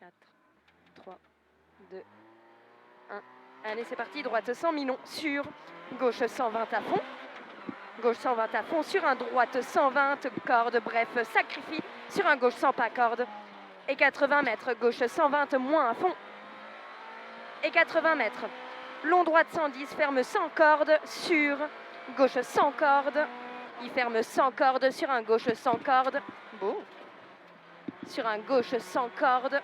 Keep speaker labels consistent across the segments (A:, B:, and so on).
A: 4, 3, 2, 1. Allez, c'est parti. Droite 100 milons sur gauche 120 à fond. Gauche 120 à fond sur un droite 120 corde. Bref, sacrifie sur un gauche 100 pas corde. Et 80 mètres. Gauche 120 moins à fond. Et 80 mètres. Long droite 110, ferme 100 cordes sur gauche 100 cordes. Il ferme 100 cordes sur un gauche 100 cordes. Beau. Sur un gauche 100 cordes.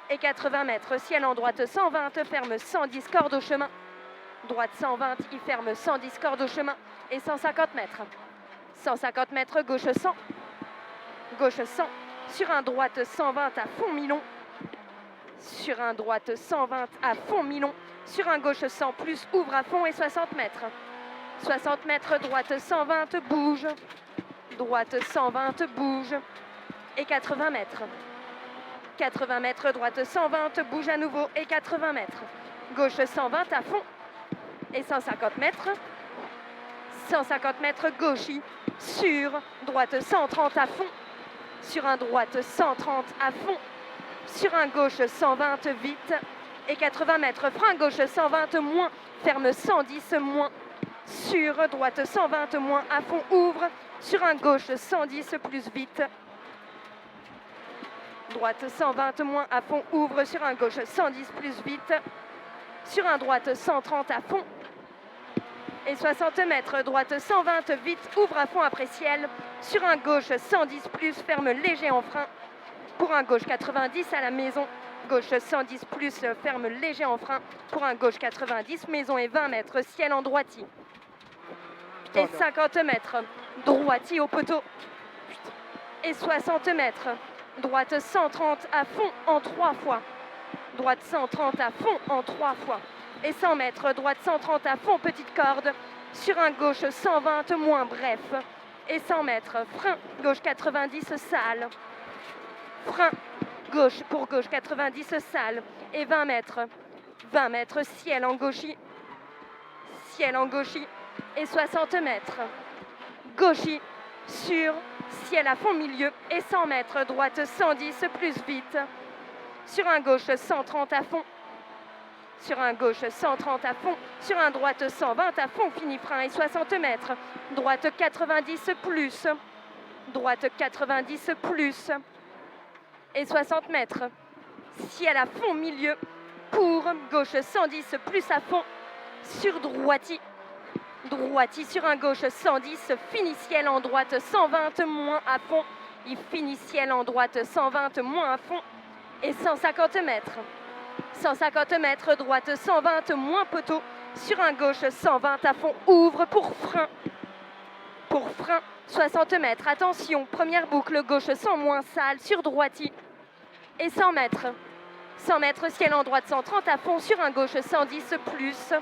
A: Et 80 mètres. Ciel en droite 120, ferme 110 cordes au chemin. Droite 120, il ferme 110 cordes au chemin. Et 150 mètres. 150 mètres, gauche 100. Gauche 100. Sur un droite 120 à fond milon. Sur un droite 120 à fond milon. Sur un gauche 100 plus ouvre à fond et 60 mètres. 60 mètres, droite 120, bouge. Droite 120, bouge. Et 80 mètres. 80 mètres, droite 120, bouge à nouveau. Et 80 mètres. Gauche 120 à fond. Et 150 mètres. 150 mètres, gauchis. Sur droite 130 à fond. Sur un droite 130 à fond. Sur un gauche 120 vite. Et 80 mètres, frein gauche 120 moins. Ferme 110 moins. Sur droite 120 moins à fond, ouvre. Sur un gauche 110 plus vite. Droite 120 moins à fond, ouvre. Sur un gauche 110 plus vite. Sur un droite 130 à fond. Et 60 mètres, droite 120 vite, ouvre à fond après ciel. Sur un gauche 110 plus, ferme léger en frein. Pour un gauche 90 à la maison. Gauche 110 plus, ferme léger en frein. Pour un gauche 90, maison et 20 mètres, ciel en droiti. Et 50 mètres, droiti au poteau. Et 60 mètres, droite 130 à fond en 3 fois. Droite 130 à fond en 3 fois. Et 100 mètres, droite 130 à fond, petite corde. Sur un gauche 120 moins, bref. Et 100 mètres, frein, gauche 90, sale. Frein, gauche pour gauche 90, sale. Et 20 mètres. 20 mètres, ciel en gauchis. Ciel en gauchis. Et 60 mètres. Gauchis sur ciel à fond milieu. Et 100 mètres, droite 110 plus vite. Sur un gauche 130 à fond. Sur un gauche 130 à fond. Sur un droite 120 à fond, fini frein. Et 60 mètres. Droite 90 plus. Droite 90 plus. Et 60 mètres. Ciel à fond milieu. Pour gauche 110 plus à fond. Sur droiti. Droiti sur un gauche 110. Fini ciel en droite 120 moins à fond. Il finit ciel en droite 120 moins à fond. Et 150 mètres. 150 mètres, droite 120 moins poteau. Sur un gauche 120 à fond. Ouvre pour frein. Pour frein. 60 mètres. Attention. Première boucle. Gauche 100 moins sale. Sur droiti. Et 100 mètres. 100 mètres, ciel en droite 130 à fond. Sur un gauche 110 plus.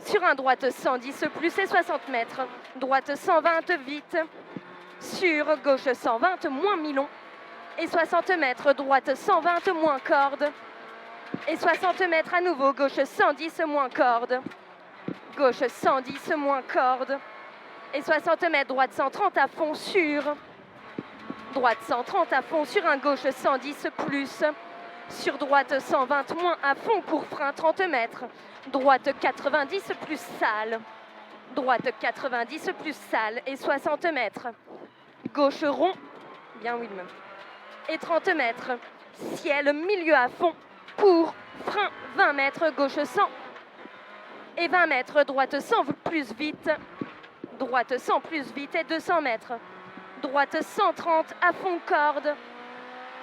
A: Sur un droite 110 plus et 60 mètres. Droite 120 vite. Sur gauche 120 moins milon. Et 60 mètres. Droite 120 moins corde. Et 60 mètres à nouveau. Gauche 110 moins corde. Gauche 110 moins corde. Et 60 mètres. Droite 130 à fond sur. Droite 130 à fond sur un gauche 110 plus. Sur droite 120 moins à fond pour frein 30 mètres. Droite 90 plus sale. Droite 90 plus sale et 60 mètres. Gauche rond. Bien Wilm. Et 30 mètres. Ciel milieu à fond pour frein 20 mètres. Gauche 100. Et 20 mètres. Droite 100 plus vite. Droite 100 plus vite et 200 mètres. Droite 130 à fond corde.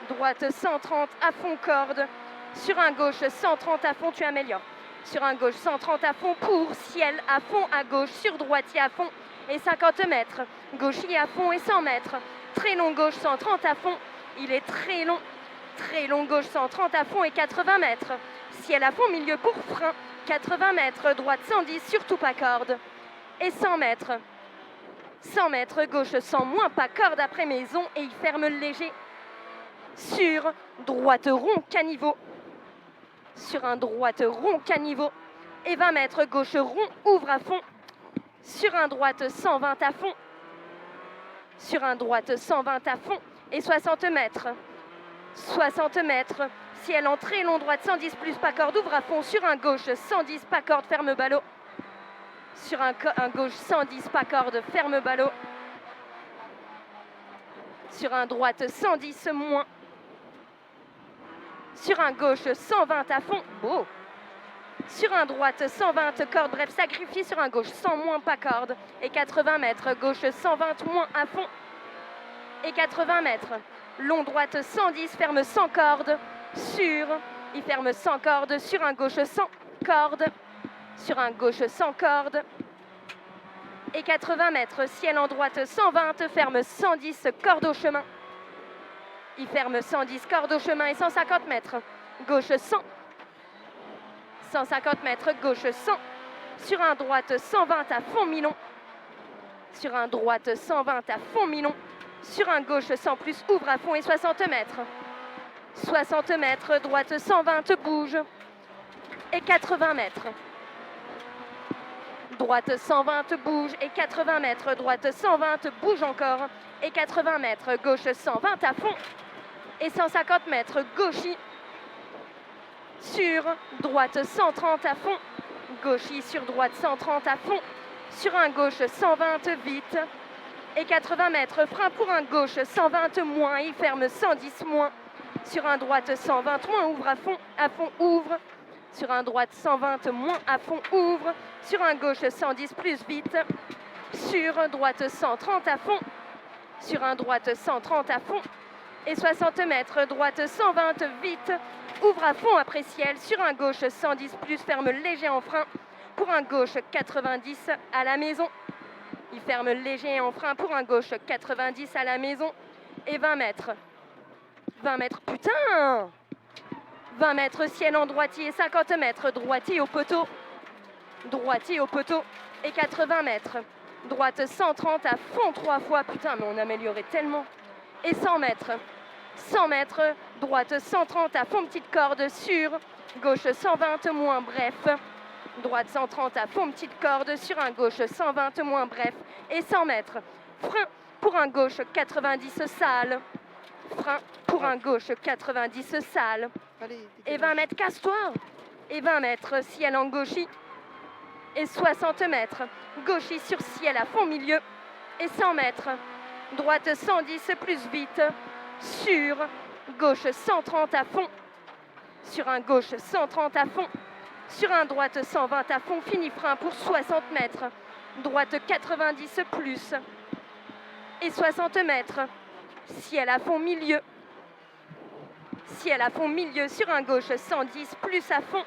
A: Droite 130 à fond corde. Sur un gauche 130 à fond, tu améliores. Sur un gauche 130 à fond pour ciel à fond à gauche. Sur droitier à fond et 50 mètres. Gauchier à fond et 100 mètres. Très long gauche 130 à fond. Il est très long. Très long gauche 130 à fond et 80 mètres. Ciel à fond milieu pour frein. 80 mètres. Droite 110 surtout pas corde. Et 100 mètres. 100 mètres. Gauche 100 moins pas corde après maison et il ferme léger. Sur droite rond caniveau. Sur un droite rond caniveau. Et 20 mètres gauche rond ouvre à fond. Sur un droite 120 à fond. Sur un droite 120 à fond. Et 60 mètres. 60 mètres, ciel en très long droite, 110 plus pas corde, ouvre à fond, sur un gauche, 110 pas corde, ferme ballot. Sur un gauche, 110 pas corde, ferme ballot. Sur un droite, 110 moins. Sur un gauche, 120 à fond, beau. Sur un droite, 120 corde, bref, sacrifié sur un gauche, 100 moins pas corde. Et 80 mètres, gauche, 120 moins à fond. Et 80 mètres, long droite, 110, ferme 100 cordes. Sur, il ferme 100 cordes, sur un gauche, 100 cordes. Sur un gauche, 100 cordes. Et 80 mètres, ciel en droite, 120, ferme 110 cordes au chemin. Il ferme 110 cordes au chemin et 150 mètres, gauche 100. 150 mètres, gauche 100. Sur un droite, 120 à fond mi-long. Sur un droite, 120 à fond mi-long. Sur un gauche, 100 plus, ouvre à fond et 60 mètres. 60 mètres, droite 120, bouge. Et 80 mètres. Droite 120, bouge et 80 mètres. Droite 120, bouge encore. Et 80 mètres, gauche 120 à fond. Et 150 mètres, gauchis. Sur droite 130 à fond. Gauchis sur droite 130 à fond. Sur un gauche 120 vite. Et 80 mètres, frein pour un gauche 120 moins. Il ferme 110 moins. Sur un droite 120 moins, ouvre à fond, ouvre. Sur un droite 120 moins, à fond, ouvre. Sur un gauche 110 plus vite. Sur droite 130 à fond. Sur un droite 130 à fond. Et 60 mètres, droite 120 vite. Ouvre à fond après ciel. Sur un gauche 110 plus, ferme léger en frein. Pour un gauche 90 à la maison. Il ferme léger en frein pour un gauche 90 à la maison. Et 20 mètres. 20 mètres, putain! 20 mètres, ciel en droitier, 50 mètres, droitier au poteau. Droitier au poteau. Et 80 mètres. Droite 130 à fond 3 fois. Putain, mais on améliorait tellement. Et 100 mètres. 100 mètres, droite 130 à fond petite corde sur. Gauche 120 moins, bref. Droite 130 à fond petite corde sur un gauche 120 moins, bref. Et 100 mètres. Frein pour un gauche 90 sale. Frein pour un gauche 90 sale. Et 20 mètres, casse-toi. Et 20 mètres, ciel en gauchis. Et 60 mètres, gauchis sur ciel à fond milieu. Et 100 mètres, droite 110 plus vite. Sur gauche 130 à fond. Sur un gauche 130 à fond. Sur un droite 120 à fond, fini frein pour 60 mètres. Droite 90 plus. Et 60 mètres, ciel à fond milieu. Ciel à fond milieu sur un gauche 110 plus à fond.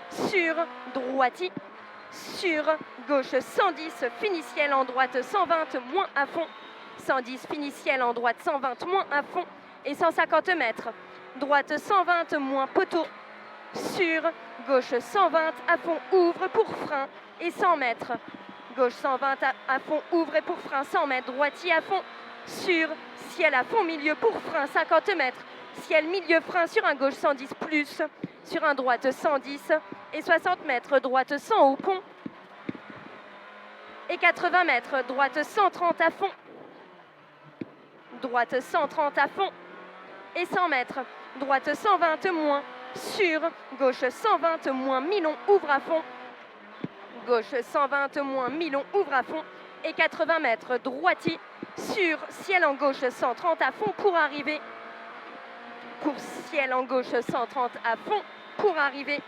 A: Sur droiti. Sur gauche 110, fini ciel en droite 120 moins à fond. 110, fini ciel en droite 120 moins à fond. Et 150 mètres. Droite 120 moins poteau. Sur gauche 120 à fond, ouvre pour frein. Et 100 mètres. Gauche 120 à fond, ouvre et pour frein. 100 mètres, droitier à fond. Sur ciel à fond, milieu pour frein. 50 mètres. Ciel milieu frein sur un gauche 110 plus. Sur un droite 110. Et 60 mètres, droite 100 au pont. Et 80 mètres, droite 130 à fond. Droite 130 à fond. Et 100 mètres, droite 120 moins. Sur gauche 120 moins, mi-long, ouvre à fond. Gauche 120 moins, mi-long, ouvre à fond. Et 80 mètres, droitier. Sur ciel en gauche 130 à fond pour arriver. Pour ciel en gauche 130 à fond pour arriver.